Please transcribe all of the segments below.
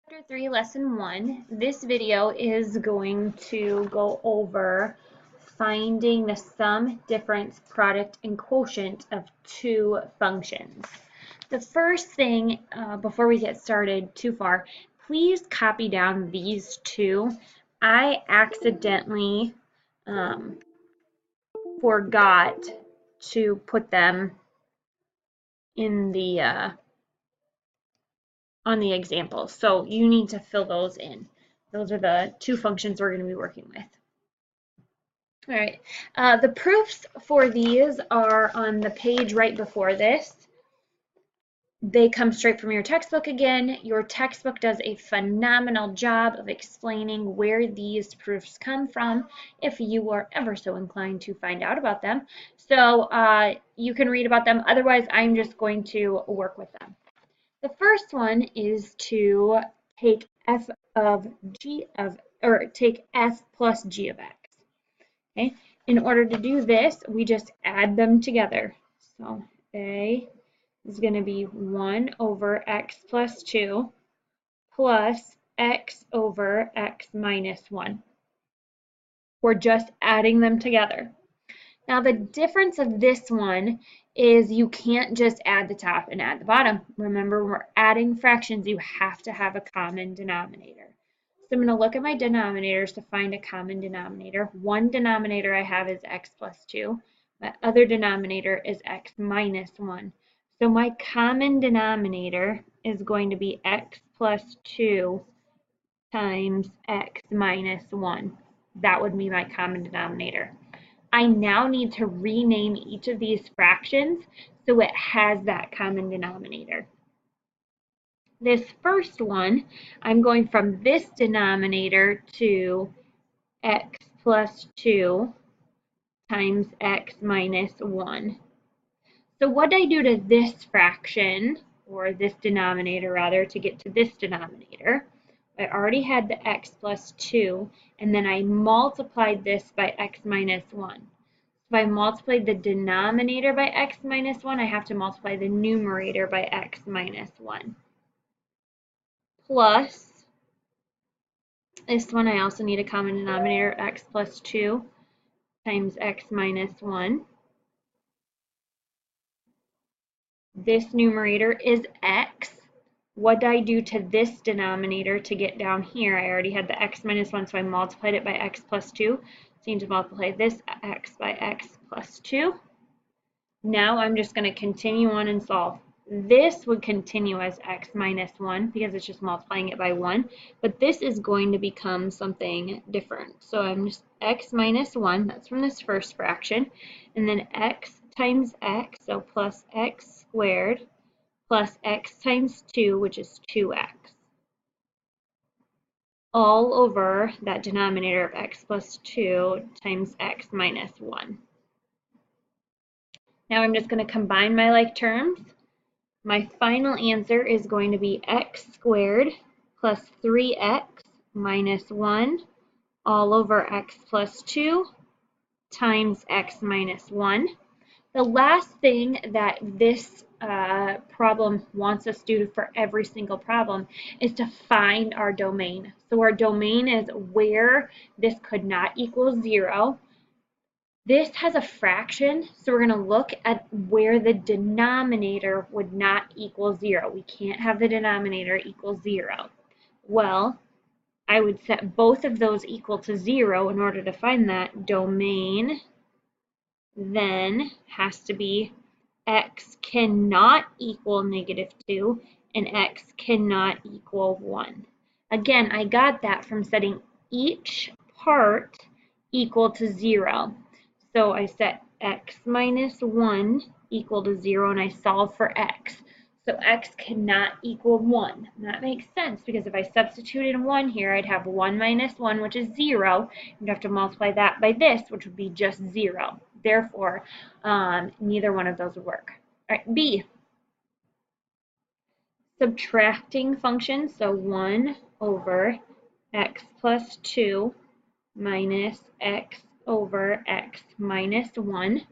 Chapter 3, Lesson 1. This video is going to go over finding the sum, difference, product, and quotient of two functions. The first thing, before we get started too far, please copy down these two. I accidentally forgot to put them in the on the example. So you need to fill those in. Those are the two functions we're going to be working with. All right, the proofs for these are on the page right before this. They come straight from your textbook again. Your textbook does a phenomenal job of explaining where these proofs come from if you are ever so inclined to find out about them. So you can read about them. Otherwise, I'm just going to work with them. The first one is to take f of g of, or take f plus g of x. Okay, in order to do this, we just add them together. So a is going to be 1 over x plus 2 plus x over x minus 1. We're just adding them together. Now the difference of this one is you can't just add the top and add the bottom. Remember, when we're adding fractions, you have to have a common denominator. So I'm going to look at my denominators to find a common denominator. One denominator I have is x plus 2. My other denominator is x minus 1. So my common denominator is going to be x plus 2 times x minus 1. That would be my common denominator. I now need to rename each of these fractions so it has that common denominator. This first one, I'm going from this denominator to x plus 2 times x minus 1. So what I do to this fraction, or this denominator rather, to get to this denominator, I already had the x plus 2, and then I multiplied this by x minus 1. If I multiply the denominator by x minus 1, I have to multiply the numerator by x minus 1. Plus, this one I also need a common denominator, x plus 2 times x minus 1. This numerator is x. What did I do to this denominator to get down here? I already had the x minus 1, so I multiplied it by x plus 2. So I need to multiply this x by x plus 2. Now I'm just going to continue on and solve. This would continue as x minus 1 because it's just multiplying it by 1. But this is going to become something different. So I'm just x minus 1, that's from this first fraction. And then x times x, so plus x squared, plus x times 2, which is 2x, all over that denominator of x plus 2 times x minus 1. Now I'm just going to combine my like terms. My final answer is going to be x squared plus 3x minus 1 all over x plus 2 times x minus 1. The last thing that this problem wants us to do for every single problem is to find our domain. So our domain is where this could not equal 0. This has a fraction, so we're going to look at where the denominator would not equal 0. We can't have the denominator equal 0. Well, I would set both of those equal to 0 in order to find that. Domain then has to be x cannot equal -2 and x cannot equal 1. Again, I got that from setting each part equal to 0. So I set x minus 1 equal to 0 and I solve for x. So x cannot equal 1. And that makes sense because if I substituted 1 here, I'd have 1 minus 1, which is 0. You'd have to multiply that by this, which would be just 0. Therefore, neither one of those would work. All right, B. Subtracting functions, so 1 over x plus 2 minus x over x minus 1.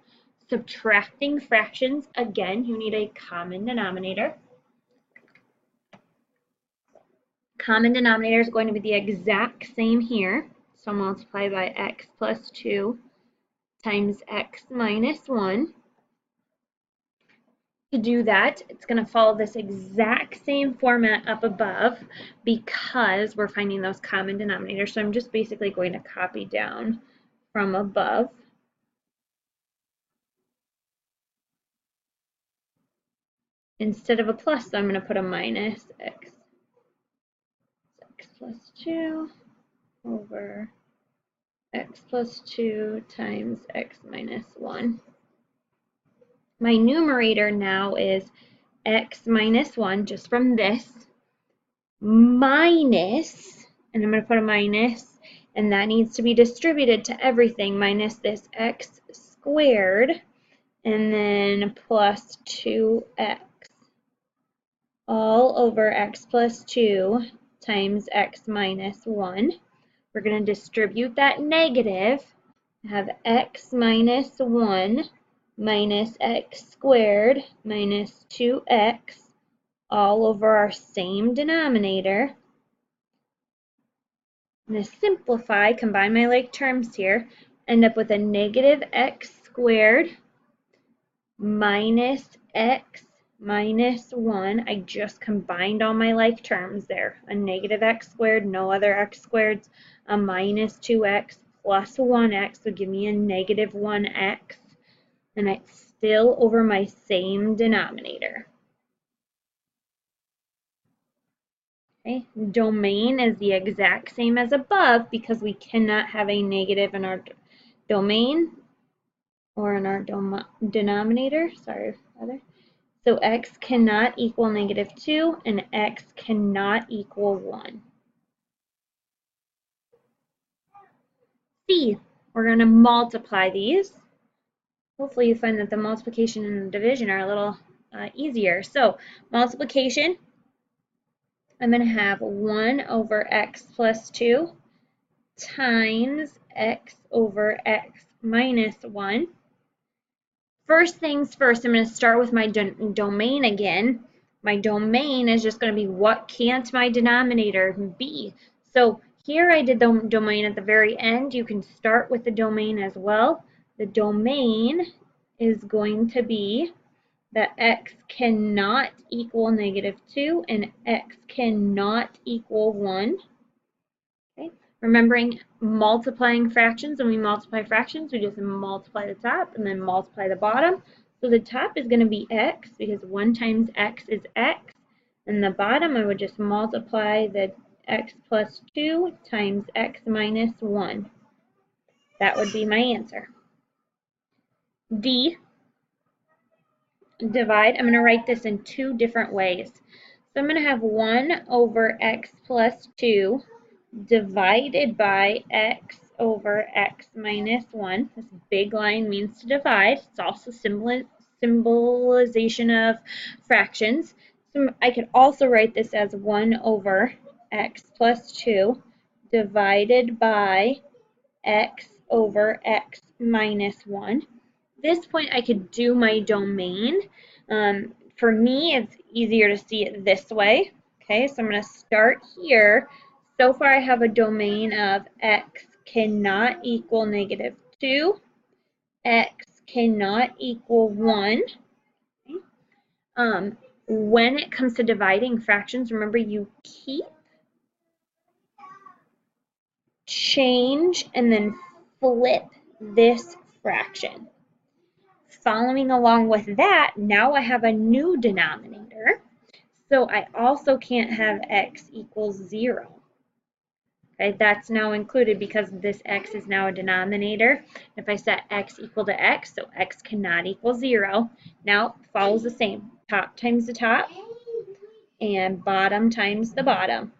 Subtracting fractions, again, you need a common denominator. common denominator is going to be the exact same here. So multiply by x plus 2 times x minus 1. To do that, it's going to follow this exact same format up above because we're finding those common denominators. So I'm just basically going to copy down from above. Instead of a plus, I'm going to put a minus x. X plus 2 over x plus 2 times x minus 1. My numerator now is x minus 1, just from this, minus, and I'm going to put a minus, and that needs to be distributed to everything, minus this x squared, and then plus 2x, all over x plus 2 times x minus 1. We're going to distribute that negative, have x minus 1 minus x squared minus 2x all over our same denominator. I'm going to simplify, combine my like terms here, end up with a negative x squared minus x minus 1. I just combined all my like terms there. A negative x squared, no other x squareds, a minus 2x plus 1x would give me a negative 1x. And it's still over my same denominator. Okay, domain is the exact same as above because we cannot have a negative in our domain or in our denominator. Sorry, rather. So x cannot equal negative 2 and x cannot equal 1. C, we're going to multiply these. Hopefully you find that the multiplication and the division are a little easier. So multiplication, I'm going to have 1 over x plus 2 times x over x minus 1. First things first, I'm going to start with my domain again. My domain is just going to be what can't my denominator be. So here I did the domain at the very end. You can start with the domain as well. The domain is going to be that x cannot equal negative 2 and x cannot equal 1. Okay. Remembering multiplying fractions, when we multiply fractions, we just multiply the top and then multiply the bottom. So the top is going to be x because 1 times x is x. And the bottom, I would just multiply the x plus 2 times x minus 1. That would be my answer. D, divide. I'm going to write this in two different ways. So I'm going to have 1 over x plus 2 divided by x over x minus 1. This big line means to divide. It's also symbolization of fractions. So I could also write this as 1 over x plus 2 divided by x over x minus 1. At this point, I could do my domain. For me, it's easier to see it this way. Okay, so I'm going to start here. So far, I have a domain of x cannot equal negative 2, x cannot equal 1. Okay. When it comes to dividing fractions, remember you keep, change, and then flip this fraction. Following along with that, now I have a new denominator. So I also can't have x equals 0. Okay, that's now included because this x is now a denominator. If I set x equal to x, so x cannot equal 0. Now follows the same. Top times the top and bottom times the bottom.